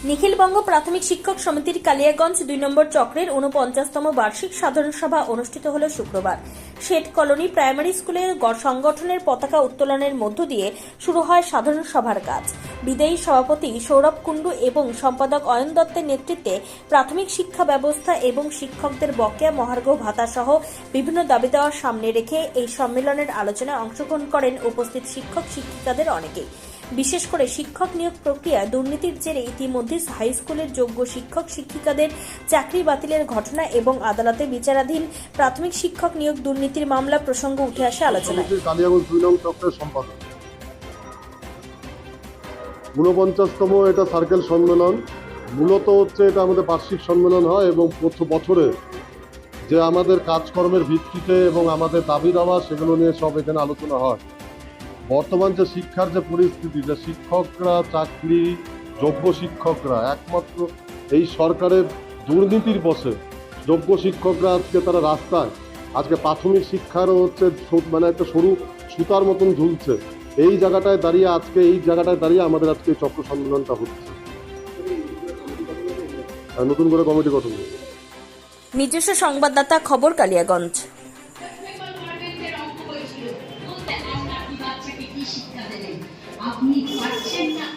নিখিলবঙ্গ প্রাথমিক শিক্ষক সমিতির কালিয়াগঞ্জ ২ নম্বর চক্রের ৪৯তম বার্ষিক সাধারণ সভা অনুষ্ঠিত হল শুক্রবার। শেঠ কলোনি প্রাইমারি স্কুলে সংগঠনের পতাকা উত্তোলনের মধ্য দিয়ে শুরু হয় সাধারণ সভার কাজ। বিদায়ী সভাপতি সৌরভ কুণ্ডু এবং সম্পাদক অয়ন দত্তের নেতৃত্বে প্রাথমিক শিক্ষা ব্যবস্থা এবং শিক্ষকদের বকেয়া মহার্ঘ ভাতা সহ বিভিন্ন দাবি দেওয়ার সামনে রেখে এই সম্মেলনের আলোচনায় অংশগ্রহণ করেন উপস্থিত শিক্ষক শিক্ষিকাদের অনেকেই। বিশেষ করে শিক্ষক নিয়োগ প্রক্রিয়ায় দুর্নীতির জেরে ইতিমধ্যে হাই স্কুলের যোগ্য শিক্ষক শিক্ষিকাদের চাকরি বাতিলের ঘটনা এবং আদালতে বিচারাধীন প্রাথমিক শিক্ষক নিয়োগ দুর্নীতির মামলা প্রসঙ্গ উঠে আসে আলোচনায়। কালিয়াগঞ্জ ২ নং চক্রের সম্পাদক। ৪৯তম এটা সার্কেল সম্মেলন। মূলত হচ্ছে এটা আমাদের বার্ষিক সম্মেলন হয় এবং বছরে যে আমাদের কাজকর্মের ভিত্তিতে এবং আমাদের দাবি দাওয়া সেগুলো নিয়ে সব এখানে আলোচনা হয়। বর্তমান যে শিক্ষার যে পরিস্থিতি, যে শিক্ষকরা চাকরি যোগ্য শিক্ষকরা একমাত্র এই সরকারের দুর্নীতির বশে যোগ্য শিক্ষকরা আজকে তারা রাস্তায়, আজকে প্রাথমিক শিক্ষারও হচ্ছে মানে একটা সরু সুতার মতন ঝুলছে। এই জায়গাটায় দাঁড়িয়ে আমাদের আজকে এই চক্র সম্মেলনটা হচ্ছে। নতুন করে কমিটি গঠন হবে। নিজস্ব সংবাদদাতা খবর কালিয়াগঞ্জ। আপনি পাচ্ছেন না